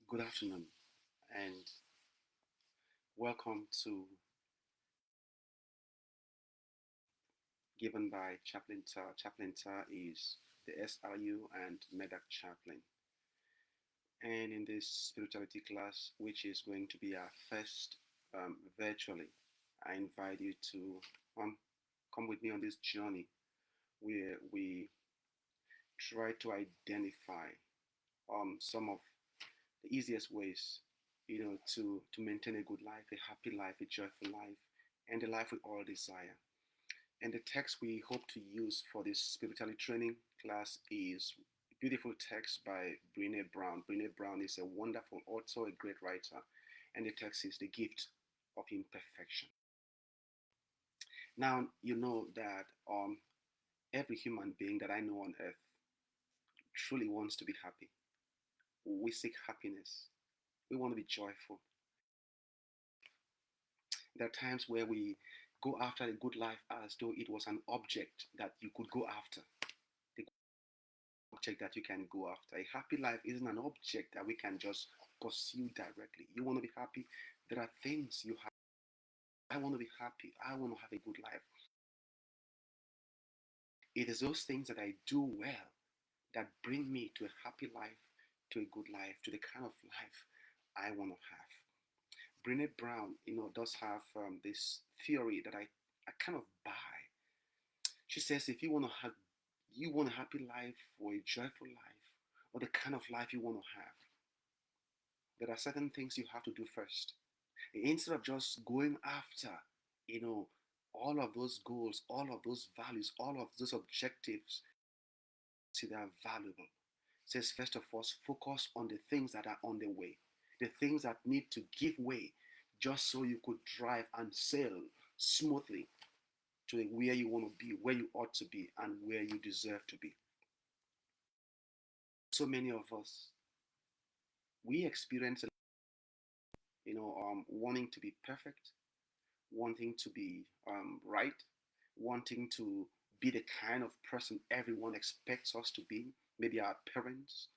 Good afternoon, and welcome to given by Chaplain Tah. Chaplain Tah is the SRU and MEDAC chaplain. And in this spirituality class, which is going to be our first virtually, I invite you to come with me on this journey where we try to identify some of the easiest ways, to maintain a good life, a happy life, a joyful life, and a life we all desire. And the text we hope to use for this spirituality training class is a beautiful text by Brene Brown. Brene Brown is a wonderful, also a great writer. And the text is The Gift of Imperfection. Now, you know that every human being that I know on earth truly wants to be happy. We seek happiness. We want to be joyful. There are times where we go after a good life as though it was an object that you could go after. The object that you can go after. A happy life isn't an object that we can just pursue directly. You want to be happy? There are things you have. I want to be happy. I want to have a good life. It is those things that I do well that bring me to a happy life, to a good life, to the kind of life I want to have. Brene Brown, does have this theory that I kind of buy. She says if you want a happy life or a joyful life or the kind of life you want to have, there are certain things you have to do first. Instead of just going after, you know, all of those goals, all of those values, all of those objectives, see they are valuable. It says first of all, focus on the things that are on the way, the things that need to give way, just so you could drive and sail smoothly to where you want to be, where you ought to be, and where you deserve to be. So many of us, we experience, wanting to be perfect, wanting to be right, wanting to be the kind of person everyone expects us to be. Maybe our parents,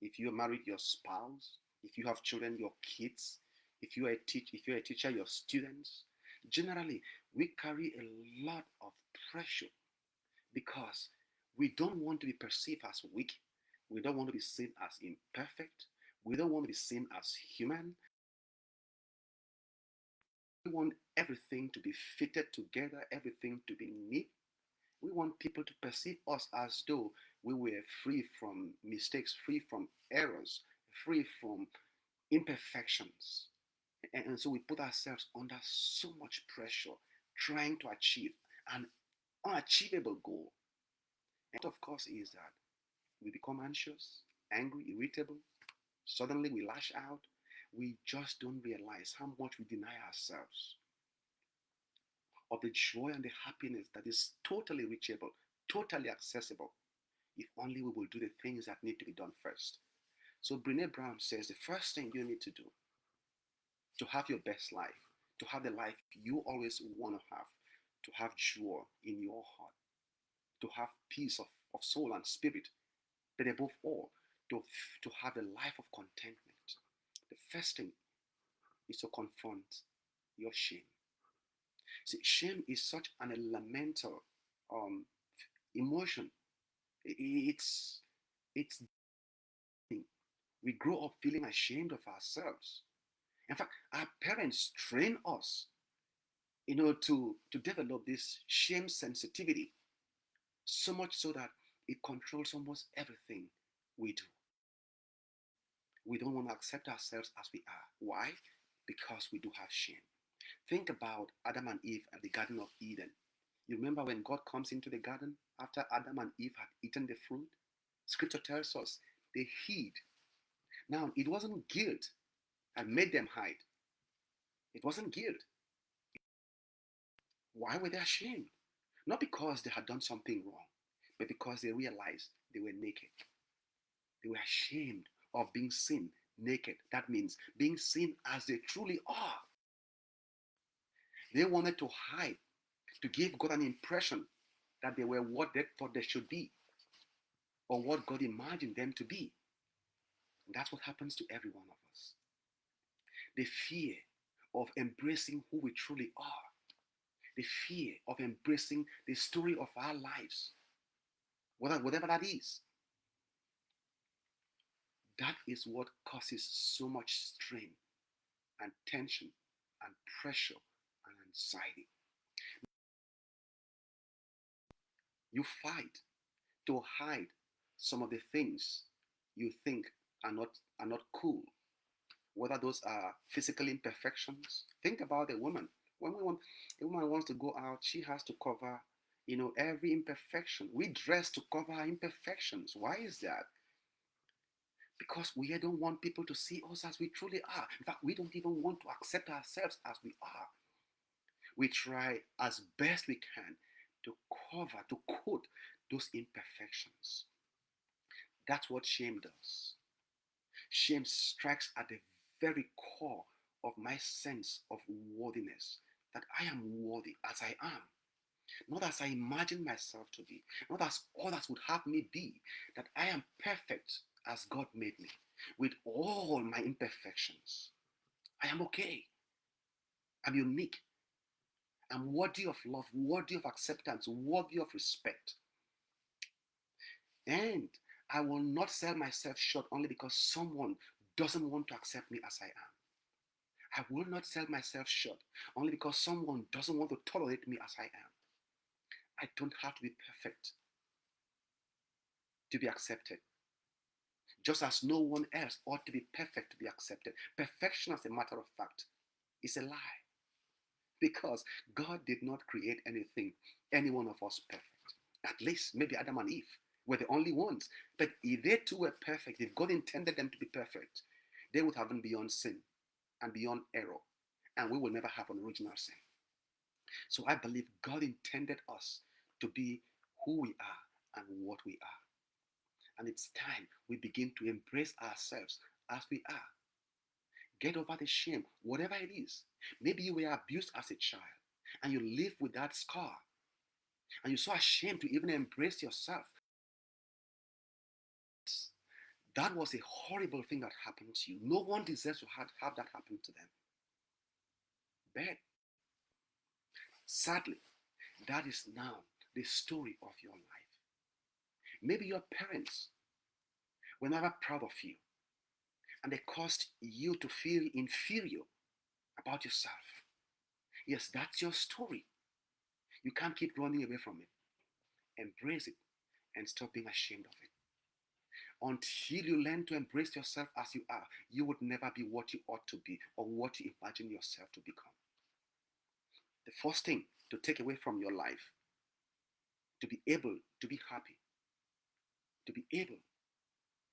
if you're married, your spouse, if you have children, your kids, if you're a teacher, your students. Generally, we carry a lot of pressure because we don't want to be perceived as weak. We don't want to be seen as imperfect. We don't want to be seen as human. We want everything to be fitted together, everything to be neat. We want people to perceive us as though we were free from mistakes, free from errors, free from imperfections. And so we put ourselves under so much pressure trying to achieve an unachievable goal. And of course is that we become anxious, angry, irritable. Suddenly we lash out. We just don't realize how much we deny ourselves of the joy and the happiness that is totally reachable, totally accessible, if only we will do the things that need to be done first. So Brene Brown says the first thing you need to do to have your best life, to have the life you always want to have joy in your heart, to have peace of soul and spirit, but above all, to have a life of contentment. The first thing is to confront your shame. See, shame is such an elemental emotion. It's it's we grow up feeling ashamed of ourselves. In fact, our parents train us, to develop this shame sensitivity, so much so that it controls almost everything we do. We don't want to accept ourselves as we are. Why? Because we do have shame. Think about Adam and Eve at the Garden of Eden. You remember when God comes into the garden after Adam and Eve had eaten the fruit? Scripture tells us they hid. Now, it wasn't guilt that made them hide. It wasn't guilt. Why were they ashamed? Not because they had done something wrong, but because they realized they were naked. They were ashamed of being seen naked. That means being seen as they truly are. They wanted to hide, to give God an impression that they were what they thought they should be, or what God imagined them to be. That's what happens to every one of us. The fear of embracing who we truly are, the fear of embracing the story of our lives, whatever that is, that is what causes so much strain and tension and pressure and anxiety. You fight to hide some of the things you think are not are not cool, whether those are physical imperfections. Think about a woman. When a woman wants to go out, she has to cover, every imperfection. We dress to cover our imperfections. Why is that? Because we don't want people to see us as we truly are. In fact, we don't even want to accept ourselves as we are. We try as best we can to cover, to coat those imperfections. That's what shame does. Shame strikes at the very core of my sense of worthiness, that I am worthy as I am, not as I imagine myself to be, not as others would have me be, that I am perfect as God made me, with all my imperfections. I am okay. I'm unique. I'm worthy of love, worthy of acceptance, worthy of respect. And I will not sell myself short only because someone doesn't want to accept me as I am. I will not sell myself short only because someone doesn't want to tolerate me as I am. I don't have to be perfect to be accepted. Just as no one else ought to be perfect to be accepted. Perfection, as a matter of fact, is a lie. Because God did not create any one of us perfect. At least maybe Adam and Eve were the only ones. But if they too were perfect, if God intended them to be perfect, they would have been beyond sin and beyond error. And we will never have an original sin. So I believe God intended us to be who we are and what we are. And it's time we begin to embrace ourselves as we are. Get over the shame, whatever it is. Maybe you were abused as a child and you live with that scar and you're so ashamed to even embrace yourself. That was a horrible thing that happened to you. No one deserves to have that happen to them. But sadly, that is now the story of your life. Maybe your parents were never proud of you and they caused you to feel inferior about yourself. Yes, that's your story. You can't keep running away from it. Embrace it and stop being ashamed of it. Until you learn to embrace yourself as you are, you would never be what you ought to be or what you imagine yourself to become. The first thing to take away from your life, to be able to be happy, to be able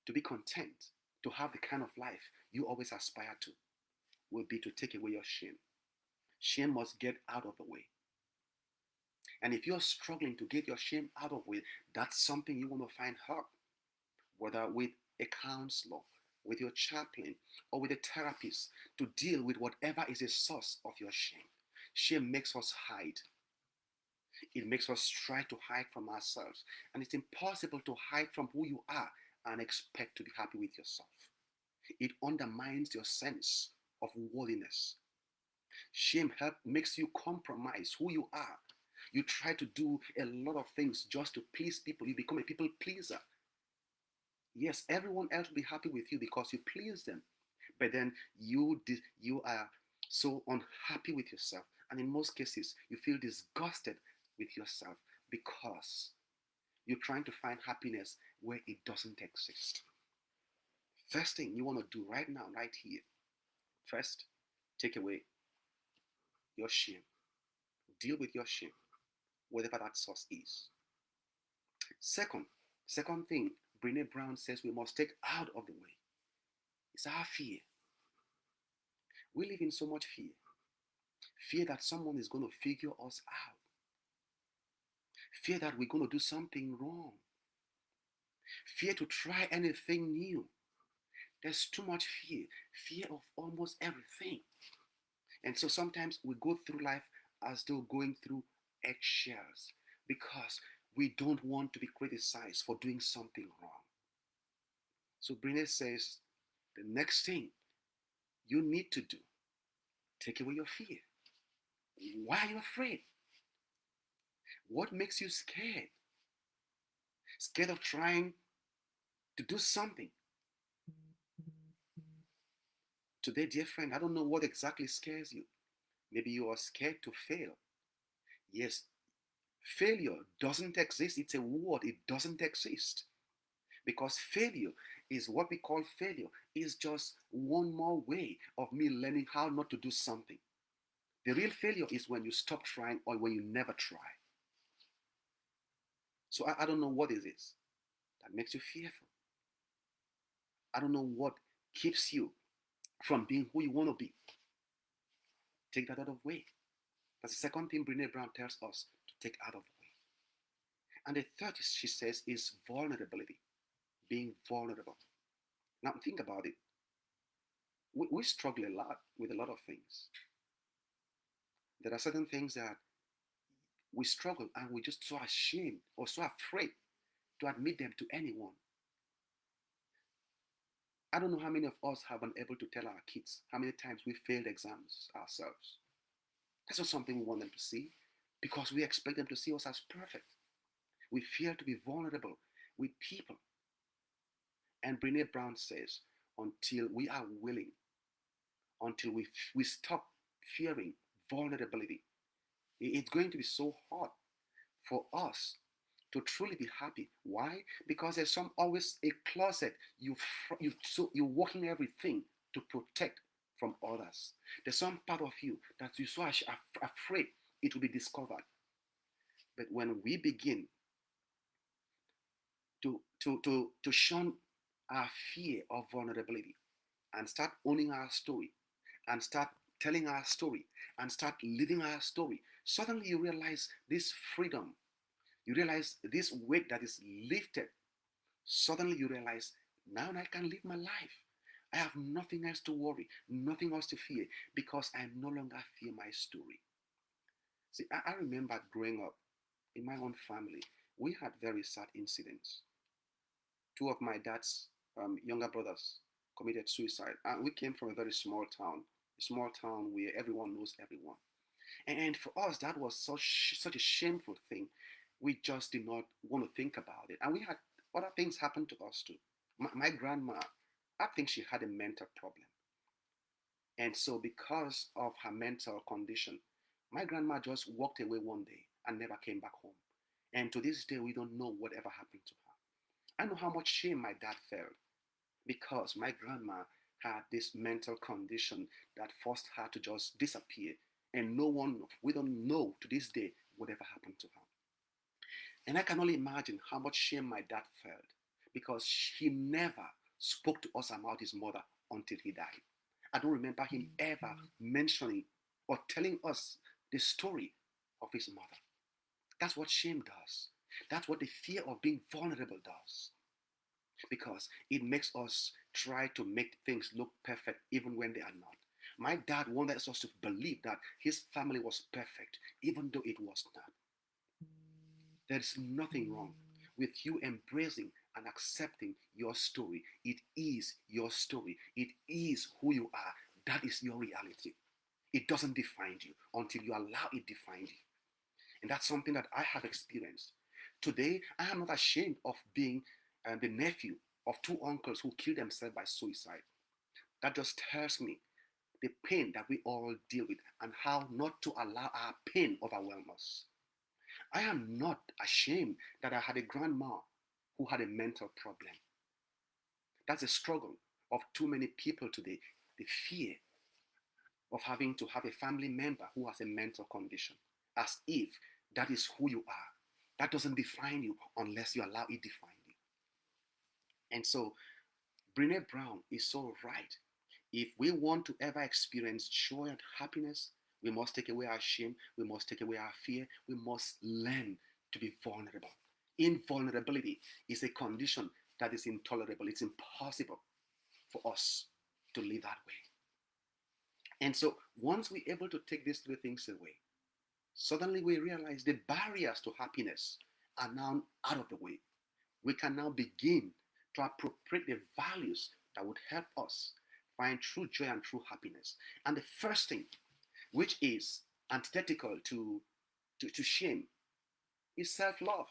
to be content, to have the kind of life you always aspire to, will be to take away your shame. Shame must get out of the way. And if you're struggling to get your shame out of the way, that's something you want to find help, whether with a counselor, with your chaplain, or with a therapist, to deal with whatever is the source of your shame. Shame makes us hide. It makes us try to hide from ourselves. And it's impossible to hide from who you are and expect to be happy with yourself. It undermines your sense of worthiness. Shame makes you compromise who you are. You try to do a lot of things just to please people. You become a people pleaser. Yes, everyone else will be happy with you because you please them. But then you are so unhappy with yourself. And in most cases, you feel disgusted with yourself because you're trying to find happiness where it doesn't exist. First thing you want to do right now, right here, first, take away your shame. Deal with your shame, whatever that source is. Second thing Brene Brown says we must take out of the way is our fear. We live in so much fear. Fear that someone is going to figure us out. Fear that we're going to do something wrong. Fear to try anything new. There's too much fear. Fear of almost everything. And so sometimes we go through life as though going through eggshells because we don't want to be criticized for doing something wrong. So Brene says The next thing you need to do, take away your fear. Why are you afraid? What makes you scared? Scared of trying to do something. Today, dear friend, I don't know what exactly scares you. Maybe you are scared to fail. Yes, failure doesn't exist. It's a word, it doesn't exist. Because failure is what we call failure, is just one more way of me learning how not to do something. The real failure is when you stop trying or when you never try. So I don't know what it is that makes you fearful. I don't know what keeps you from being who you want to be. Take that out of the way. That's the second thing Brene Brown tells us to take out of the way. And the third, she says, is vulnerability. Being vulnerable. Now think about it. We struggle a lot with a lot of things. There are certain things that we struggle and we're just so ashamed or so afraid to admit them to anyone. I don't know how many of us have been able to tell our kids how many times we failed exams ourselves. That's not something we want them to see because we expect them to see us as perfect. We fear to be vulnerable with people. And Brene Brown says, until we are willing, until we stop fearing vulnerability, it's going to be so hard for us to truly be happy. Why? Because there's always a closet you're working everything to protect from others. There's some part of you that you're so afraid it will be discovered. But when we begin to shun our fear of vulnerability and start owning our story and start telling our story and start living our story, suddenly you realize this freedom. You realize this weight that is lifted. Suddenly you realize, now I can live my life. I have nothing else to worry, nothing else to fear, because I no longer fear my story. See, I remember growing up in my own family, we had very sad incidents. Two of my dad's younger brothers committed suicide. And we came from a very small town where everyone knows everyone. And for us, that was such a shameful thing. We just did not want to think about it. And we had other things happen to us too. My grandma, I think she had a mental problem. And so because of her mental condition, my grandma just walked away one day and never came back home. And to this day, we don't know whatever happened to her. I know how much shame my dad felt because my grandma had this mental condition that forced her to just disappear. And we don't know to this day whatever happened to her. And I can only imagine how much shame my dad felt because he never spoke to us about his mother until he died. I don't remember him ever mentioning or telling us the story of his mother. That's what shame does. That's what the fear of being vulnerable does. Because it makes us try to make things look perfect even when they are not. My dad wanted us to believe that his family was perfect, even though it was not. There is nothing wrong with you embracing and accepting your story. It is your story. It is who you are. That is your reality. It doesn't define you until you allow it define you. And that's something that I have experienced. Today, I am not ashamed of being the nephew of two uncles who killed themselves by suicide. That just tells me the pain that we all deal with and how not to allow our pain overwhelm us. I am not ashamed that I had a grandma who had a mental problem. That's a struggle of too many people today. The fear of having to have a family member who has a mental condition, as if that is who you are. That doesn't define you unless you allow it define you. And so Brene Brown is so right. If we want to ever experience joy and happiness, we must take away our shame. We must take away our fear. We must learn to be vulnerable. Invulnerability is a condition that is intolerable. It's impossible for us to live that way. And so once we're able to take these three things away, suddenly we realize the barriers to happiness are now out of the way. We can now begin to appropriate the values that would help us find true joy and true happiness. And the first thing, which is antithetical to shame, is self-love.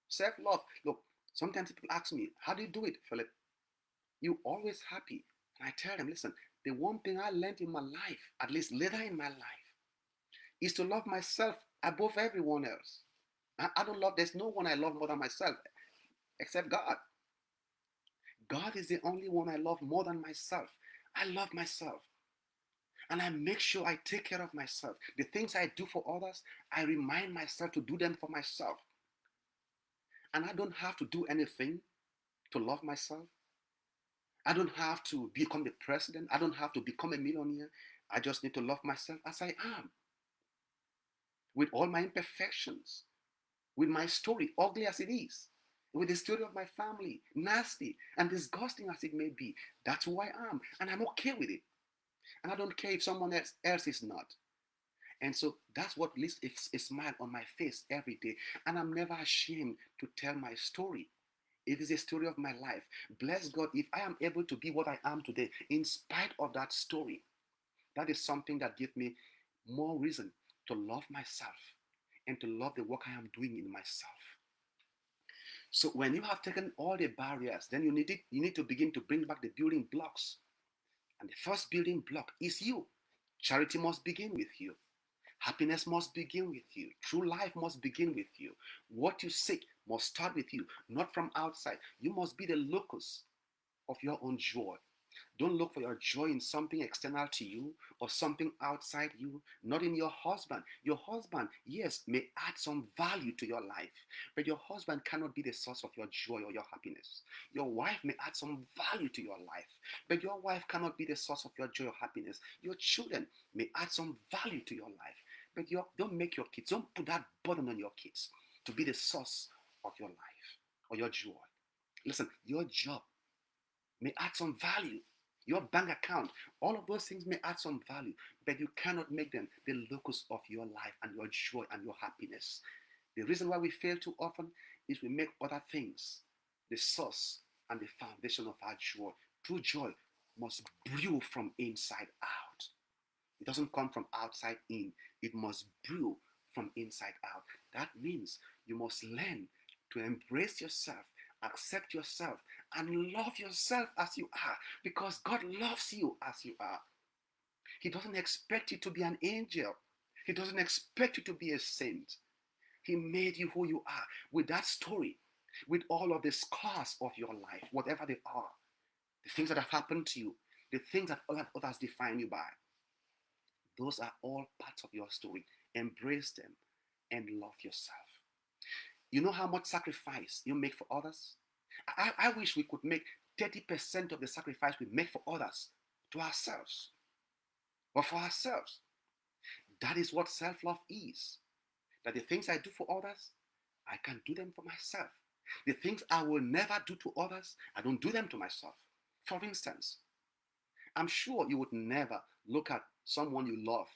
Self-love. Look, sometimes people ask me, how do you do it, Philip? You always happy. And I tell them, listen, the one thing I learned in my life, at least later in my life, is to love myself above everyone else. I don't love, there's no one I love more than myself, except God. God is the only one I love more than myself. I love myself. And I make sure I take care of myself. The things I do for others, I remind myself to do them for myself. And I don't have to do anything to love myself. I don't have to become the president. I don't have to become a millionaire. I just need to love myself as I am, with all my imperfections, with my story, ugly as it is, with the story of my family, nasty and disgusting as it may be. That's who I am, and I'm okay with it. And I don't care if someone else is not. And so that's what leaves a smile on my face every day. And I'm never ashamed to tell my story. It is a story of my life. Bless God if I am able to be what I am today in spite of that story. That is something that gives me more reason to love myself and to love the work I am doing in myself. So when you have taken all the barriers, then you need to begin to bring back the building blocks. And the first building block is you. Charity must begin with you. Happiness must begin with you. True life must begin with you. What you seek must start with you, not from outside. You must be the locus of your own joy. Don't look for your joy in something external to you or something outside you, not in your husband. Your husband, yes, may add some value to your life, but your husband cannot be the source of your joy or your happiness. Your wife may add some value to your life, but your wife cannot be the source of your joy or happiness. Your children may add some value to your life, but don't make your kids, don't put that burden on your kids to be the source of your life or your joy. Listen, your job may add some value. Your bank account, all of those things may add some value, but you cannot make them the locus of your life and your joy and your happiness. The reason why we fail too often is we make other things the source and the foundation of our joy. True joy must brew from inside out. It doesn't come from outside in. It must brew from inside out. That means you must learn to embrace yourself, accept yourself, and love yourself as you are, because God loves you as you are. He doesn't expect you to be an angel. He doesn't expect you to be a saint. He made you who you are with that story, with all of the scars of your life, whatever they are, the things that have happened to you, the things that others define you by. Those are all parts of your story. Embrace them and love yourself. You know how much sacrifice you make for others? I wish we could make 30% of the sacrifice we make for others to ourselves or for ourselves. That is what self-love is. That the things I do for others, I can do them for myself. The things I will never do to others, I don't do them to myself. For instance, I'm sure you would never look at someone you love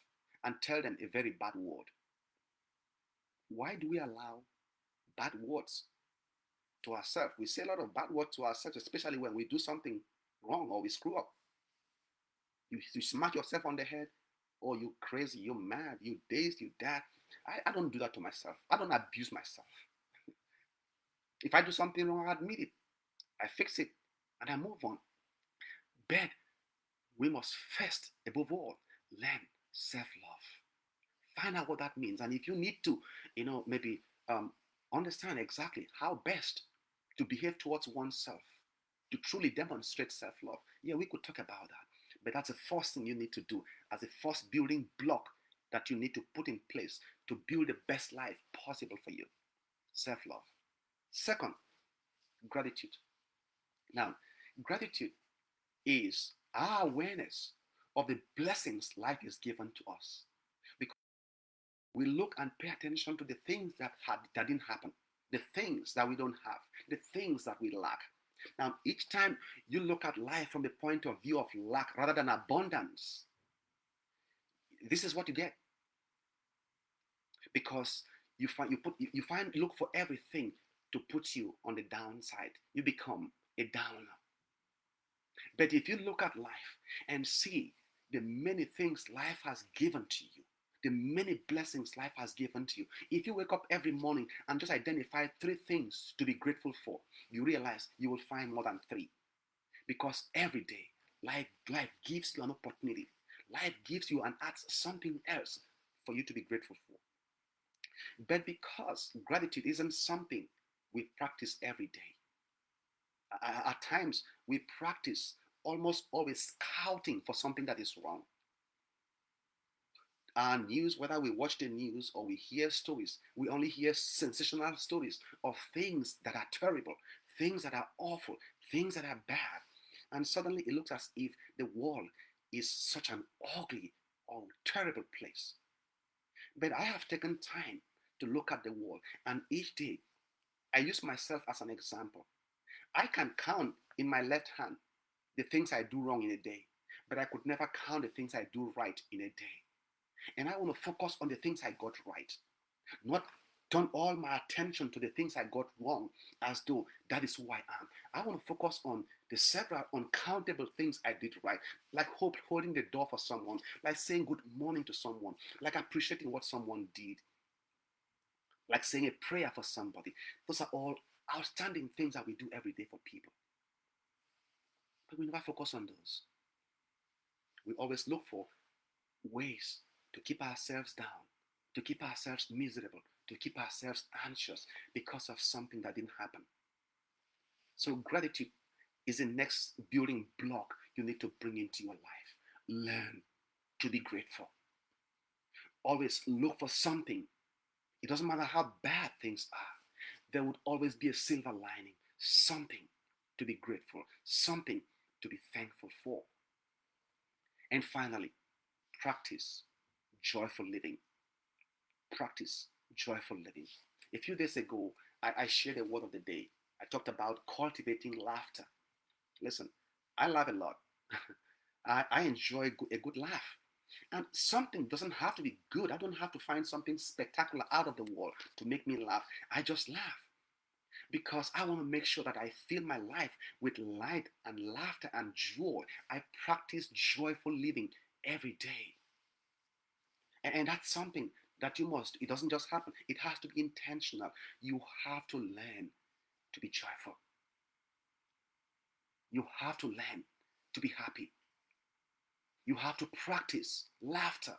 and tell them a very bad word. Why do we allow bad words to ourselves? We say a lot of bad words to ourselves, especially when we do something wrong or we screw up. You smack yourself on the head, oh, you crazy, you're mad, you dazed, you that. I don't do that to myself. I don't abuse myself. If I do something wrong, I admit it. I fix it and I move on. But we must first, above all, learn self-love. Find out what that means. And if you need to, maybe understand exactly how best to behave towards oneself, to truly demonstrate self-love, yeah, we could talk about that. But that's the first thing you need to do as the first building block that you need to put in place to build the best life possible for you. Self-love. Second, gratitude. Now, gratitude is our awareness of the blessings life is given to us. Because we look and pay attention to the things that didn't happen, the things that we don't have, the things that we lack. Now, each time you look at life from the point of view of lack rather than abundance, this is what you get. Because you look for everything to put you on the downside. You become a downer. But if you look at life and see the many things life has given to you, the many blessings life has given to you, if you wake up every morning and just identify three things to be grateful for, you realize you will find more than three. Because every day, life gives you an opportunity. Life gives you and adds something else for you to be grateful for. But because gratitude isn't something we practice every day, at times we practice almost always scouting for something that is wrong. Our news, whether we watch the news or we hear stories, we only hear sensational stories of things that are terrible, things that are awful, things that are bad. And suddenly it looks as if the world is such an ugly or terrible place. But I have taken time to look at the world, and each day I use myself as an example. I can count in my left hand the things I do wrong in a day, but I could never count the things I do right in a day. And I want to focus on the things I got right, not turn all my attention to the things I got wrong as though that is who I am. I want to focus on the several uncountable things I did right, like holding the door for someone, like saying good morning to someone, like appreciating what someone did, like saying a prayer for somebody. Those are all outstanding things that we do every day for people. But we never focus on those. We always look for ways to keep ourselves down, to keep ourselves miserable, to keep ourselves anxious because of something that didn't happen. So gratitude is the next building block you need to bring into your life. Learn to be grateful. Always look for something. It doesn't matter how bad things are. There would always be a silver lining, something to be grateful, something to be thankful for. And finally, practice joyful living. Practice joyful living. A few days ago, I shared a word of the day. I talked about cultivating laughter. Listen, I laugh a lot. I enjoy a good laugh. And something doesn't have to be good. I don't have to find something spectacular out of the world to make me laugh. I just laugh because I want to make sure that I fill my life with light and laughter and joy. I practice joyful living every day. And that's something that you must, it doesn't just happen. It has to be intentional. You have to learn to be joyful. You have to learn to be happy. You have to practice laughter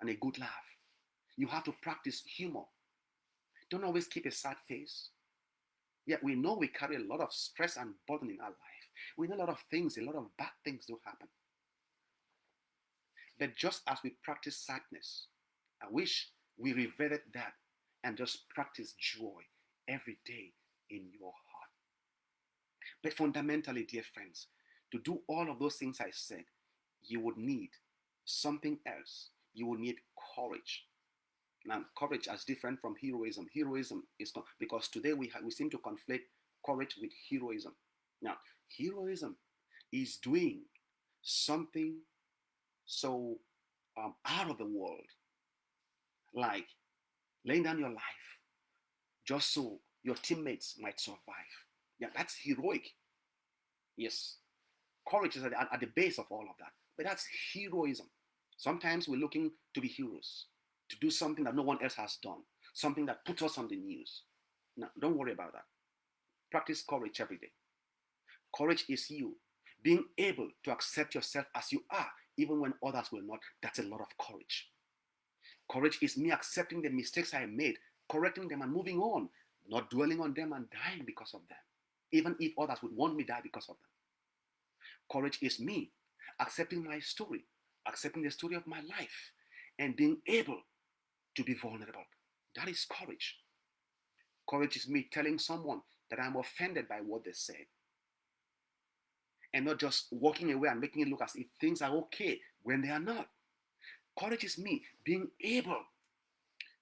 and a good laugh. You have to practice humor. Don't always keep a sad face. Yet we know we carry a lot of stress and burden in our life. We know a lot of things, a lot of bad things do happen. But just as we practice sadness, I wish we reverted that and just practice joy every day in your heart. But fundamentally, dear friends, to do all of those things I said, you would need something else. You would need courage. Now, courage is different from heroism. Heroism is because today we seem to conflate courage with heroism. Now, heroism is doing something so out of the world, like laying down your life just so your teammates might survive. Yeah, that's heroic. Yes, courage is at the base of all of that, but that's heroism. Sometimes we're looking to be heroes, to do something that no one else has done, something that puts us on the news. Now, don't worry about that. Practice courage every day. Courage is you being able to accept yourself as you are, even when others will not. That's a lot of courage. Courage is me accepting the mistakes I made, correcting them, and moving on, not dwelling on them and dying because of them, even if others would want me to die because of them. Courage is me accepting my story, accepting the story of my life, and being able to be vulnerable. That is courage. Courage is me telling someone that I'm offended by what they said, and not just walking away and making it look as if things are okay when they are not. Courage is me being able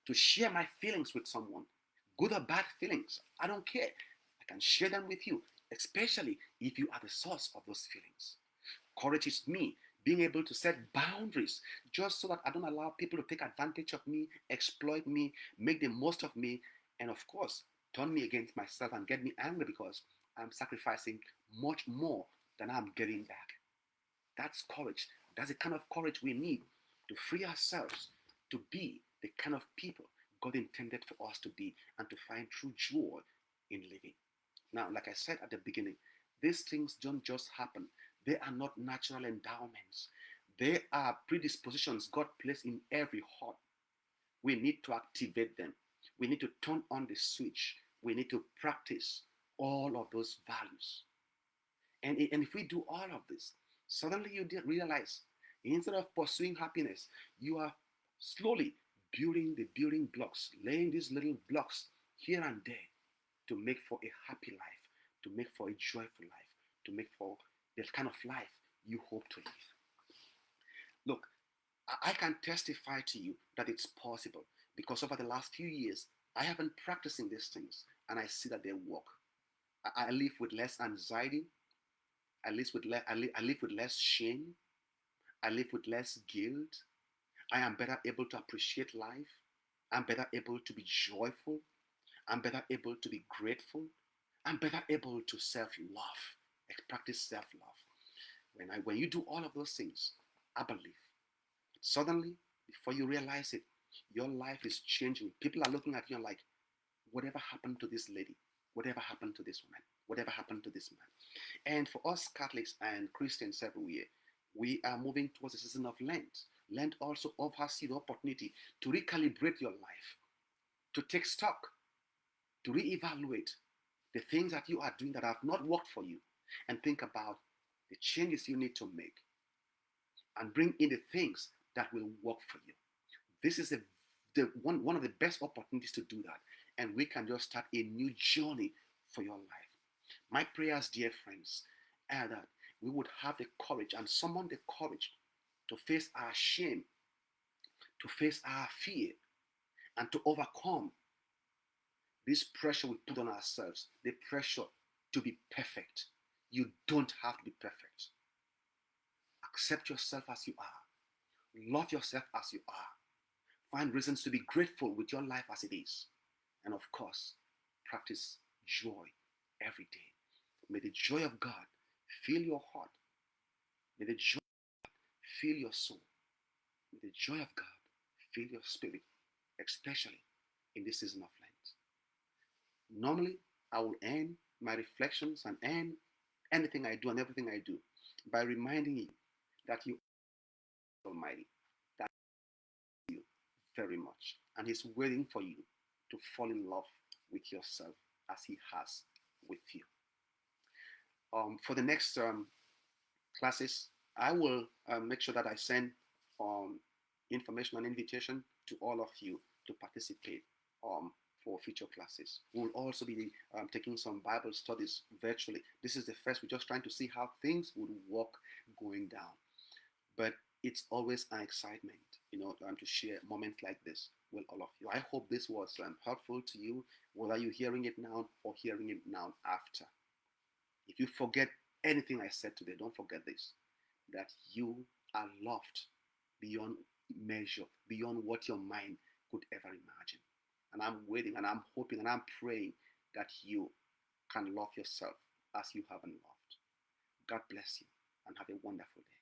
to share my feelings with someone, good or bad feelings. I don't care. I can share them with you, especially if you are the source of those feelings. Courage is me being able to set boundaries just so that I don't allow people to take advantage of me, exploit me, make the most of me, and of course, turn me against myself and get me angry because I'm sacrificing much more then I'm getting back. That's courage. That's the kind of courage we need to free ourselves to be the kind of people God intended for us to be and to find true joy in living. Now, like I said at the beginning, these things don't just happen. They are not natural endowments. They are predispositions God placed in every heart. We need to activate them. We need to turn on the switch. We need to practice all of those values. And if we do all of this, suddenly you realize instead of pursuing happiness, you are slowly building the building blocks, laying these little blocks here and there to make for a happy life, to make for a joyful life, to make for the kind of life you hope to live. Look, I can testify to you that it's possible because over the last few years, I have been practicing these things and I see that they work. I live with less anxiety. I live with less shame. I live with less guilt. I am better able to appreciate life. I'm better able to be joyful. I'm better able to be grateful. I'm better able to self-love, practice self-love. When you do all of those things, I believe suddenly, before you realize it, your life is changing. People are looking at you and like, whatever happened to this lady? Whatever happened to this woman? Whatever happened to this man? And for us Catholics and Christians everywhere, we are moving towards the season of Lent. Lent also offers you the opportunity to recalibrate your life, to take stock, to reevaluate the things that you are doing that have not worked for you, and think about the changes you need to make and bring in the things that will work for you. This is one of the best opportunities to do that. And we can just start a new journey for your life. My prayers, dear friends, are that we would have the courage and summon the courage to face our shame, to face our fear, and to overcome this pressure we put on ourselves, the pressure to be perfect. You don't have to be perfect. Accept yourself as you are. Love yourself as you are. Find reasons to be grateful with your life as it is. And of course, practice joy every day. May the joy of God fill your heart. May the joy of God fill your soul. May the joy of God fill your spirit, especially in this season of Lent. Normally, I will end my reflections and end anything I do and everything I do by reminding you that you are Almighty, that you very much, and He's waiting for you to fall in love with yourself as He has with you. For the next classes, I will make sure that I send information and invitation to all of you to participate for future classes. We will also be taking some Bible studies virtually. This is the first. We're just trying to see how things would work going down. But it's always an excitement, to share moments like this with all of you. I hope this was helpful to you, whether you're hearing it now or hearing it now after. If you forget anything I said today, don't forget this, that you are loved beyond measure, beyond what your mind could ever imagine. And I'm waiting and I'm hoping and I'm praying that you can love yourself as you haven't loved. God bless you and have a wonderful day.